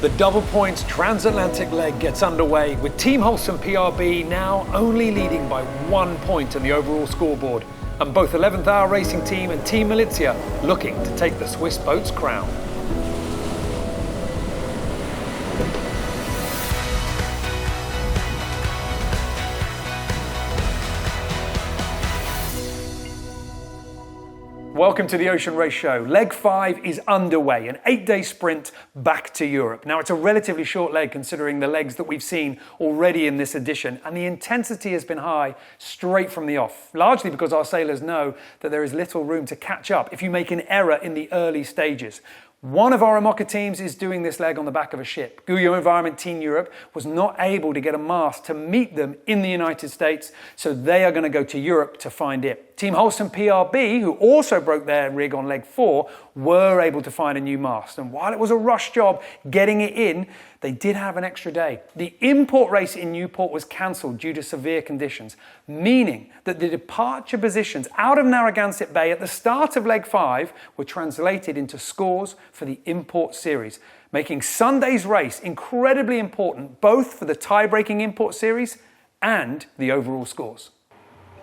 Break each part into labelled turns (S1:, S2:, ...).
S1: The double points transatlantic leg gets underway with Team Holston PRB now only leading by 1 point in the overall scoreboard, and both 11th Hour Racing Team and Team Milizia looking to take the Swiss boat's crown. Welcome to the Ocean Race Show. Leg 5 is underway, an 8-day sprint back to Europe. Now, it's a relatively short leg considering the legs that we've seen already in this edition, and the intensity has been high straight from the off, largely because our sailors know that there is little room to catch up if you make an error in the early stages. One of our IMOCA teams is doing this leg on the back of a ship. Guyot Environment Team Europe was not able to get a mast to meet them in the United States, so they are going to go to Europe to find it. Team Holston PRB, who also broke their rig on leg 4, were able to find a new mast. And while it was a rush job getting it in, they did have an extra day. The import race in Newport was cancelled due to severe conditions, meaning that the departure positions out of Narragansett Bay at the start of leg 5 were translated into scores for the import series, making Sunday's race incredibly important both for the tie-breaking import series and the overall scores.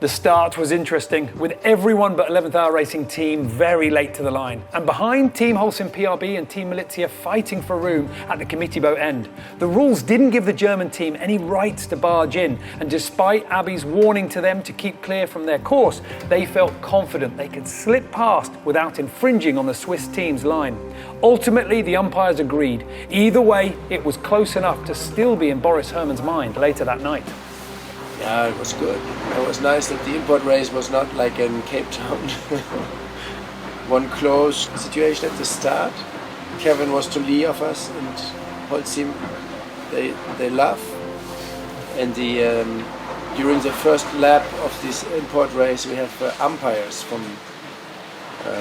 S1: The start was interesting, with everyone but 11th Hour Racing Team very late to the line, and behind Team Holston PRB and Team Milizia fighting for room at the committee boat end. The rules didn't give the German team any rights to barge in, and despite Abby's warning to them to keep clear from their course, they felt confident they could slip past without infringing on the Swiss team's line. Ultimately, the umpires agreed. Either way, it was close enough to still be in Boris Herrmann's mind later that night.
S2: Yeah, it was good. It was nice that the import race was not like in Cape Town. One close situation at the start. Kevin was to lee of us, and Holcim, they laugh. And during the first lap of this import race, we have umpires from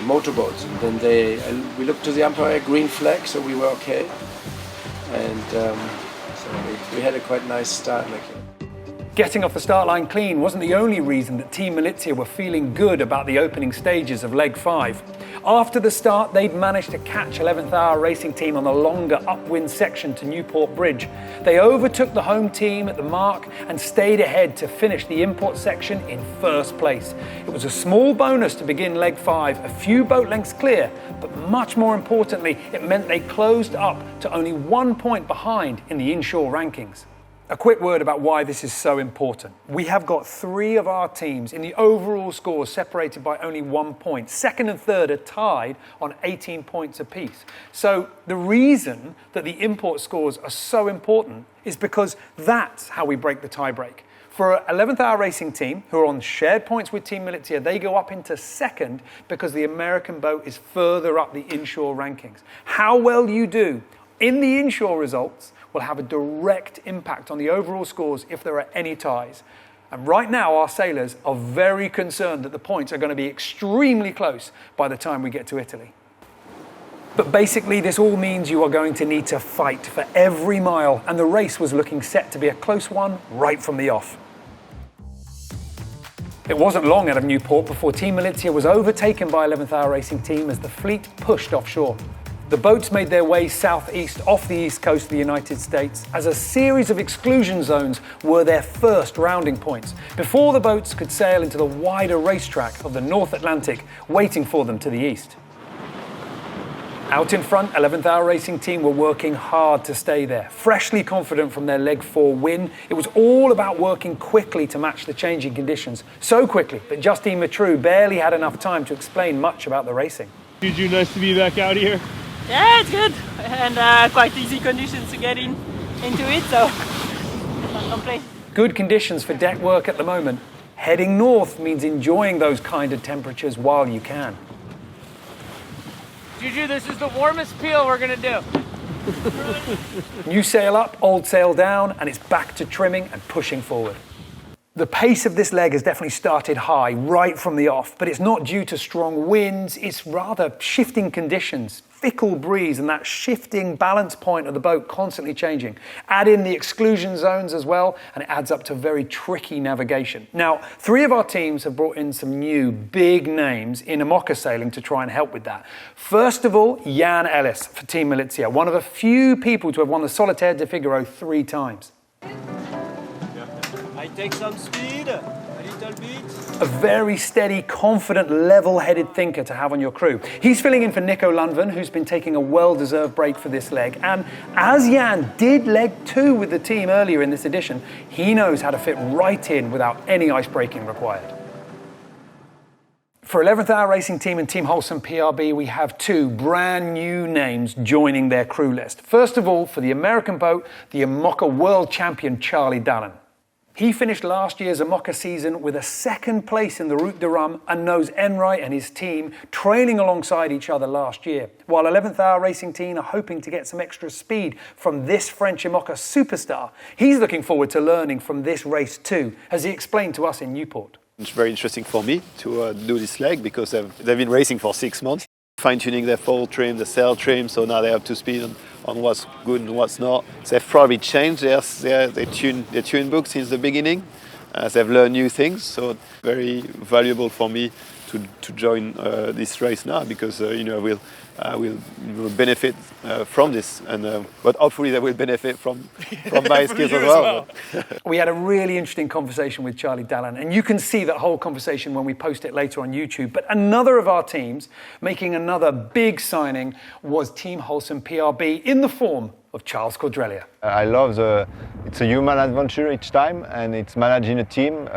S2: motorboats. And then we looked to the umpire, green flag, so we were okay. And so we had a quite nice start.
S1: Getting off the start line clean wasn't the only reason that Team Milizia were feeling good about the opening stages of leg 5. After the start, they'd managed to catch 11th Hour Racing Team on the longer upwind section to Newport Bridge. They overtook the home team at the mark and stayed ahead to finish the import section in first place. It was a small bonus to begin leg 5, a few boat lengths clear, but much more importantly, it meant they closed up to only 1 point behind in the inshore rankings. A quick word about why this is so important. We have got 3 of our teams in the overall scores separated by only 1 point. Second and third are tied on 18 points apiece. So the reason that the import scores are so important is because that's how we break the tie-break. For 11th Hour Racing Team, who are on shared points with Team Milizia, they go up into second because the American boat is further up the inshore rankings. How well you do in the inshore results will have a direct impact on the overall scores if there are any ties. And right now, our sailors are very concerned that the points are going to be extremely close by the time we get to Italy. But basically, this all means you are going to need to fight for every mile, and the race was looking set to be a close one right from the off. It wasn't long out of Newport before Team Milizia was overtaken by 11th Hour Racing Team as the fleet pushed offshore. The boats made their way southeast off the east coast of the United States as a series of exclusion zones were their first rounding points before the boats could sail into the wider racetrack of the North Atlantic waiting for them to the east. Out in front, 11th Hour Racing Team were working hard to stay there. Freshly confident from their leg 4 win, it was all about working quickly to match the changing conditions. So quickly that Justine Matreau barely had enough time to explain much about the racing.
S3: Juju, nice to be back out here.
S4: Yeah, it's good, and quite easy conditions to get into it, so can't complain.
S1: Good conditions for deck work at the moment. Heading north means enjoying those kind of temperatures while you can.
S5: Juju, this is the warmest peel we're gonna do.
S1: New sail up, old sail down, and it's back to trimming and pushing forward. The pace of this leg has definitely started high right from the off, but it's not due to strong winds, it's rather shifting conditions. fickle breeze and that shifting balance point of the boat constantly changing. Add in the exclusion zones as well, and it adds up to very tricky navigation. Now, 3 of our teams have brought in some new big names in IMOCA sailing to try and help with that. First of all, Jan Ellis for Team Milizia, one of a few people to have won the Solitaire de Figaro 3 times.
S6: I take some speed, a little bit.
S1: A very steady, confident, level-headed thinker to have on your crew. He's filling in for Nico Lundven, who's been taking a well-deserved break for this leg. And as Jan did leg 2 with the team earlier in this edition, he knows how to fit right in without any ice-breaking required. For 11th Hour Racing Team and Team Wholesome PRB, we have 2 brand new names joining their crew list. First of all, for the American boat, the IMOCA World Champion Charlie Dallin. He finished last year's IMOCA season with a 2nd place in the Route de Rhum and knows Enright and his team trailing alongside each other last year. While 11th Hour Racing Team are hoping to get some extra speed from this French IMOCA superstar, he's looking forward to learning from this race too, as he explained to us in Newport.
S7: It's very interesting for me to do this leg because they've been racing for 6 months, fine-tuning their forward trim, the sail trim, so now they're up to speed on what's good and what's not. So they've probably changed their tune book since the beginning. They've learned new things, so very valuable for me to join this race now because we'll benefit from this, and but hopefully they will benefit from my skills as well.
S1: We had a really interesting conversation with Charlie Dallin, and you can see that whole conversation when we post it later on YouTube. But another of our teams making another big signing was Team Wholesome PRB in the form of Charles Cordrelia.
S8: I love it's a human adventure each time, and it's managing a team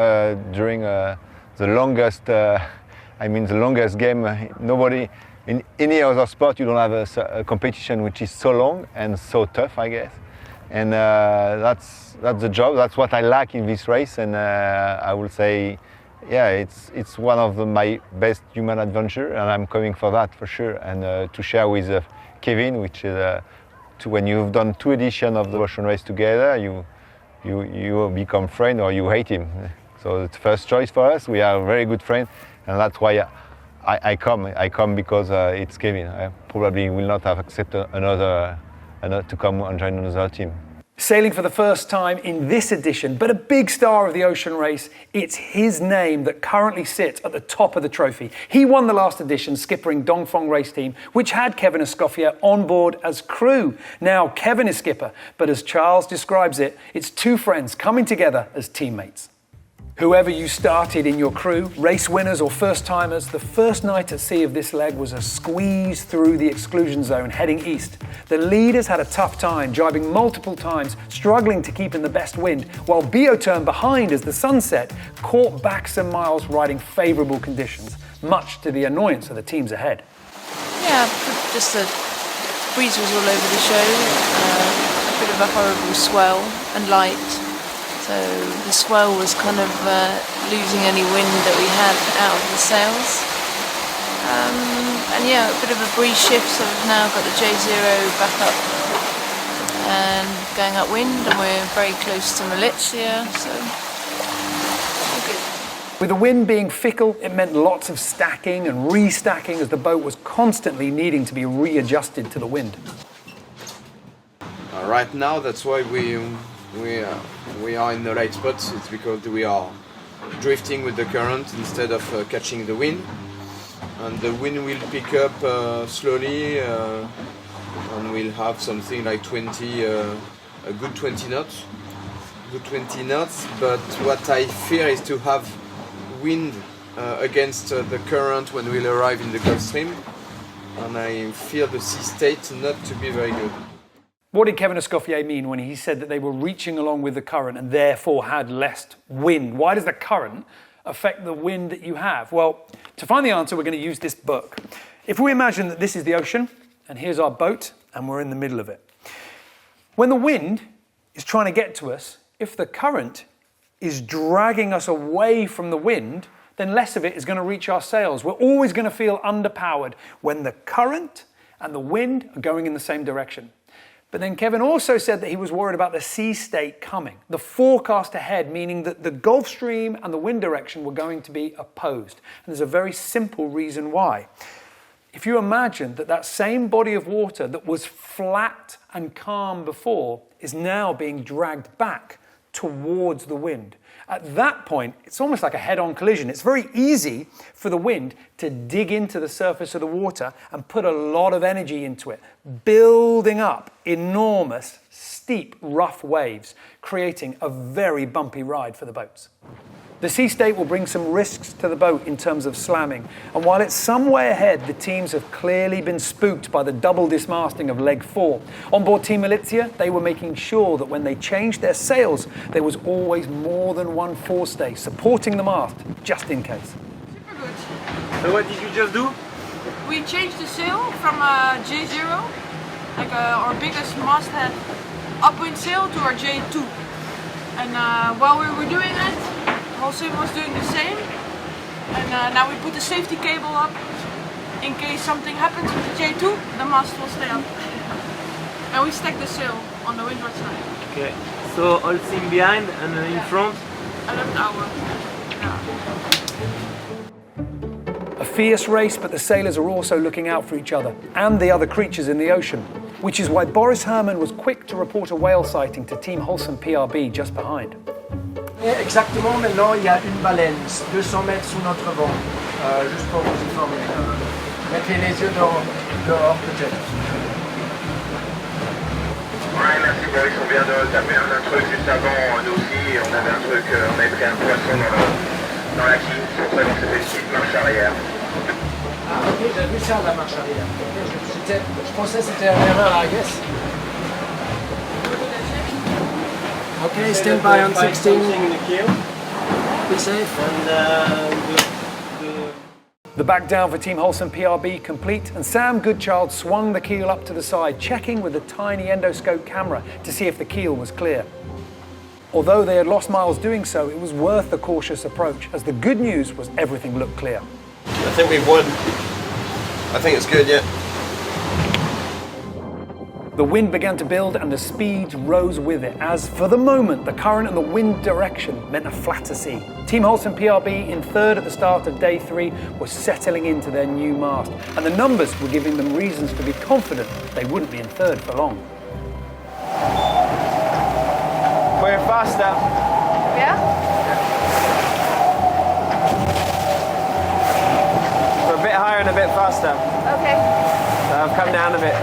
S8: during the longest game. Nobody in any other sport you don't have a competition which is so long and so tough, I guess. And that's the job. That's what I like in this race, and I will say, yeah, it's one of my best human adventure, and I'm coming for that for sure. And to share with Kevin, which is when you've done 2 editions of the ocean race together, you become friend or you hate him. So it's first choice for us. We are very good friends, and that's why I come because it's Kevin. I probably will not have accepted another to come and join another team.
S1: Sailing for the first time in this edition, but a big star of the ocean race, it's his name that currently sits at the top of the trophy. He won the last edition, skippering Dongfeng Race Team, which had Kevin Escoffier on board as crew. Now Kevin is skipper, but as Charles describes it, it's 2 friends coming together as teammates. Whoever you started in your crew, race winners or first-timers, the first night at sea of this leg was a squeeze through the exclusion zone heading east. The leaders had a tough time, jibing multiple times, struggling to keep in the best wind, while Bio turned behind as the sun set, caught back some miles riding favourable conditions, much to the annoyance of the teams ahead.
S9: Yeah, just the breeze was all over the show, a bit of a horrible swell and light. So the swell was kind of losing any wind that we had out of the sails. And yeah, a bit of a breeze shift, so we've now got the J0 back up and going upwind, and we're very close to Milizia, so all good.
S1: With the wind being fickle, it meant lots of stacking and restacking as the boat was constantly needing to be readjusted to the wind.
S10: Right now, that's why we are in the right spot. It's because we are drifting with the current instead of catching the wind, and the wind will pick up slowly, and we'll have something like 20, a good 20 knots. But what I fear is to have wind against the current when we'll arrive in the Gulf Stream, and I fear the sea state not to be very good.
S1: What did Kevin Escoffier mean when he said that they were reaching along with the current and therefore had less wind? Why does the current affect the wind that you have? Well, to find the answer, we're going to use this book. If we imagine that this is the ocean, and here's our boat, and we're in the middle of it. When the wind is trying to get to us, if the current is dragging us away from the wind, then less of it is going to reach our sails. We're always going to feel underpowered when the current and the wind are going in the same direction. But then Kevin also said that he was worried about the sea state coming, the forecast ahead, meaning that the Gulf Stream and the wind direction were going to be opposed. And there's a very simple reason why. If you imagine that that same body of water that was flat and calm before is now being dragged back towards the wind. At that point, it's almost like a head-on collision. It's very easy for the wind to dig into the surface of the water and put a lot of energy into it, building up enormous, steep, rough waves, creating a very bumpy ride for the boats. The sea state will bring some risks to the boat in terms of slamming, and while it's some way ahead, the teams have clearly been spooked by the double dismasting of leg 4. On board Team Militia, they were making sure that when they changed their sails, there was always more than one forestay supporting the mast, just in case.
S5: Super good.
S6: So what did you just do?
S5: We changed the sail from J0, like our biggest masthead upwind sail, to our J2. And while we were doing that, the whole sail was doing the same. And now we put the safety cable up. In case something happens with the J2, the mast will stay up. And we stack the sail on the windward side.
S6: Okay. So all thing behind and in front?
S5: I left our. Yeah.
S1: A fierce race, but the sailors are also looking out for each other and the other creatures in the ocean, which is why Boris Herman was quick to report a whale sighting to Team Holcim PRB just behind.
S2: Exactement, maintenant il y a une baleine, 200 mètres sous notre vent, juste pour vous informer. Mettez les yeux dehors peut-être.
S11: Ouais, merci Boris, on vient de taper un truc juste avant, nous aussi, on avait un truc, on avait pris un poisson dans la quille, c'est pour ça qu'on s'est fait une petite marche arrière.
S2: Ah ok, j'ai vu ça la marche arrière. Okay, je pensais que c'était une erreur, I guess. Okay, stand by on 16. Be safe. And
S1: The back down for Team Holcim PRB complete, and Sam Goodchild swung the keel up to the side, checking with a tiny endoscope camera to see if the keel was clear. Although they had lost miles doing so, it was worth the cautious approach, as the good news was everything looked clear.
S10: I think we've won. I think it's good, yeah.
S1: The wind began to build and the speed rose with it, as for the moment the current and the wind direction meant a flatter sea. Team Holcim PRB in third at the start of day 3 was settling into their new mast, and the numbers were giving them reasons to be confident they wouldn't be in third for long.
S10: We're faster.
S9: Yeah?
S10: We're a bit higher and a bit faster.
S9: Okay.
S10: So I've come down a bit.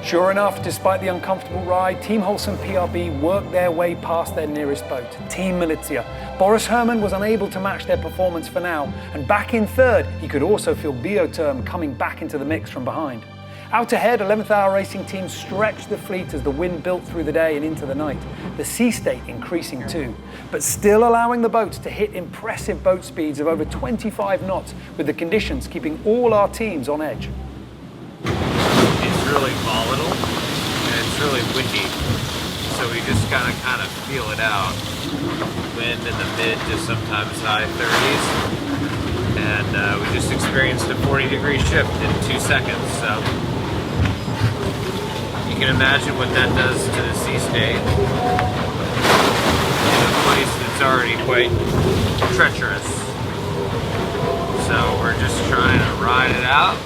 S1: Sure enough, despite the uncomfortable ride, Team Holcim PRB worked their way past their nearest boat, Team Militia. Boris Herman was unable to match their performance for now, and back in third, he could also feel Bioterm coming back into the mix from behind. Out ahead, 11th Hour Racing Team stretched the fleet as the wind built through the day and into the night, the sea state increasing too, but still allowing the boats to hit impressive boat speeds of over 25 knots, with the conditions keeping all our teams on edge.
S12: It's really volatile and it's really windy, so we just gotta kind of feel it out. Wind in the mid to sometimes high 30s, and we just experienced a 40-degree shift in 2 seconds, so you can imagine what that does to the sea state in a place that's already quite treacherous. So we're just trying to ride it out.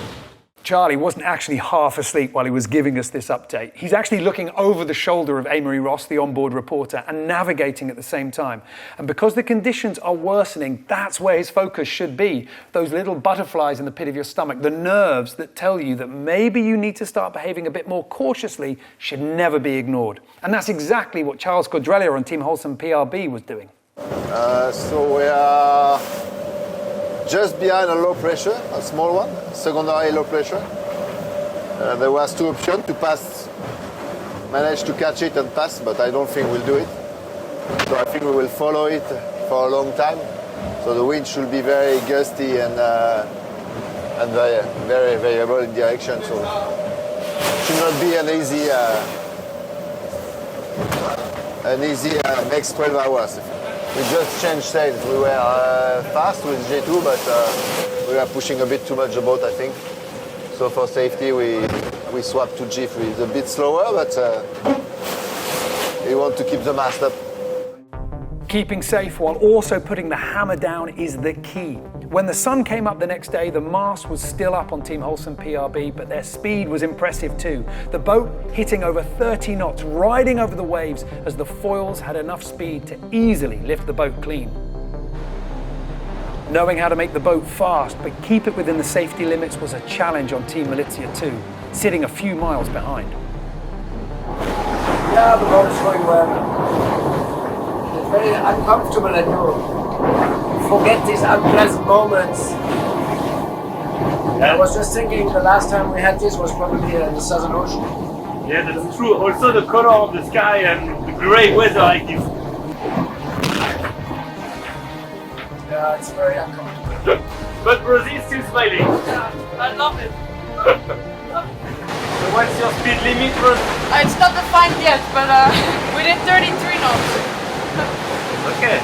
S1: Charlie wasn't actually half asleep while he was giving us this update. He's actually looking over the shoulder of Amory Ross, the onboard reporter, and navigating at the same time. And because the conditions are worsening, that's where his focus should be. Those little butterflies in the pit of your stomach, the nerves that tell you that maybe you need to start behaving a bit more cautiously, should never be ignored. And that's exactly what Charles Cordrelier on Team Holcim PRB was doing.
S8: So we are just behind a low pressure, a small one, secondary low pressure. There was 2 options to pass, manage to catch it and pass, but I don't think we'll do it. So I think we will follow it for a long time. So the wind should be very gusty and very, very variable in direction. So it should not be an easy next 12 hours. We just changed sails. We were fast with J2, but we were pushing a bit too much the boat, I think. So for safety, we swapped to G3. It's a bit slower, but we want to keep the mast up.
S1: Keeping safe while also putting the hammer down is the key. When the sun came up the next day, the mast was still up on Team Holcim PRB, but their speed was impressive too. The boat hitting over 30 knots, riding over the waves as the foils had enough speed to easily lift the boat clean. Knowing how to make the boat fast but keep it within the safety limits was a challenge on Team Malizia too, sitting a few miles behind.
S2: Yeah, the boat is going well. It's very uncomfortable and you forget these unpleasant moments. I was just thinking the last time we had this was probably in the Southern Ocean.
S3: Yeah, that's true. Also the color of the sky and the grey weather like this.
S2: Yeah, it's very uncomfortable.
S3: But Rosie is still smiling.
S5: Yeah, I love it.
S3: So what's your speed limit, Rosie?
S5: It's not defined yet, but we did 33 knots.
S3: Okay.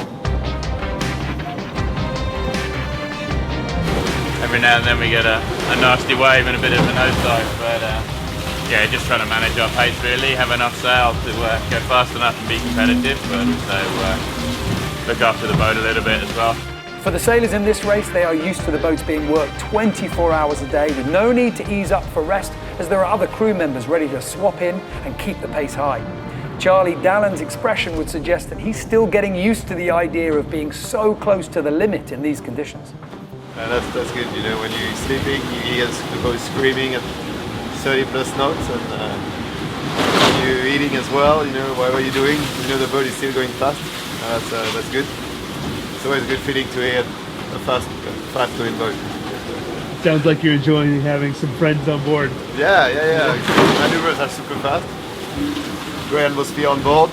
S12: Every now and then we get a nasty wave and a bit of a nosedive, but yeah, just trying to manage our pace really, have enough sail to go fast enough and be competitive, but also look after the boat a little bit as well.
S1: For the sailors in this race, they are used to the boats being worked 24 hours a day with no need to ease up for rest, as there are other crew members ready to swap in and keep the pace high. Charlie Dallen's expression would suggest that he's still getting used to the idea of being so close to the limit in these conditions.
S7: That's good, you know, when you're sleeping, you hear the boat screaming at 30 plus knots, and when you're eating as well, you know, whatever you're doing, you know the boat is still going fast. That's good. It's always a good feeling to hear a fast going boat.
S3: Sounds like you're enjoying having some friends on board.
S7: Yeah. Maneuvers are super fast. Great atmosphere on board.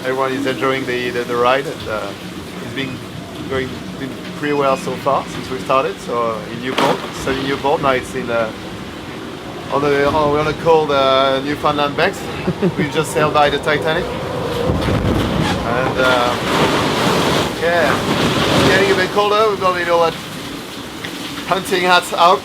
S7: Everyone is enjoying the ride, and it's been going pretty well so far since we started. So in Newport, sunny Newport. Now it's in on the cold Newfoundland banks. We just sailed by the Titanic, and yeah, it's getting a bit colder. We've got hunting hats out,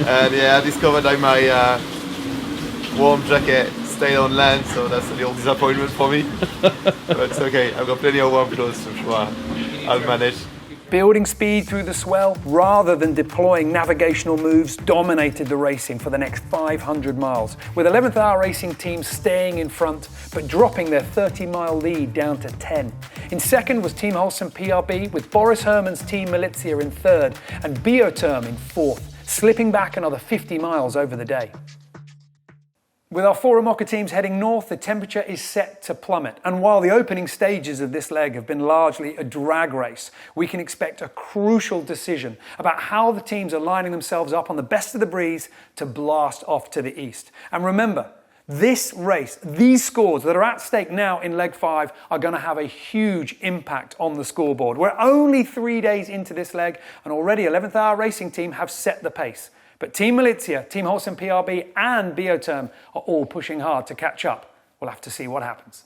S7: and yeah, I discovered that my warm jacket stayed on land, so that's a little disappointment for me. But it's okay, I've got plenty of warm clothes, so sure I'll manage.
S1: Building speed through the swell rather than deploying navigational moves dominated the racing for the next 500 miles, with 11th Hour Racing teams staying in front but dropping their 30-mile lead down to 10. In second was Team Holcim PRB, with Boris Herman's Team Malizia in third and Bioterm in fourth, slipping back another 50 miles over the day. With our four IMOCA teams heading north, the temperature is set to plummet. And while the opening stages of this leg have been largely a drag race, we can expect a crucial decision about how the teams are lining themselves up on the best of the breeze to blast off to the east. And remember, this race, these scores that are at stake now in leg 5 are going to have a huge impact on the scoreboard. We're only 3 days into this leg, and already 11th Hour Racing team have set the pace. But Team Malizia, Team Holcim PRB and Bioterm are all pushing hard to catch up. We'll have to see what happens.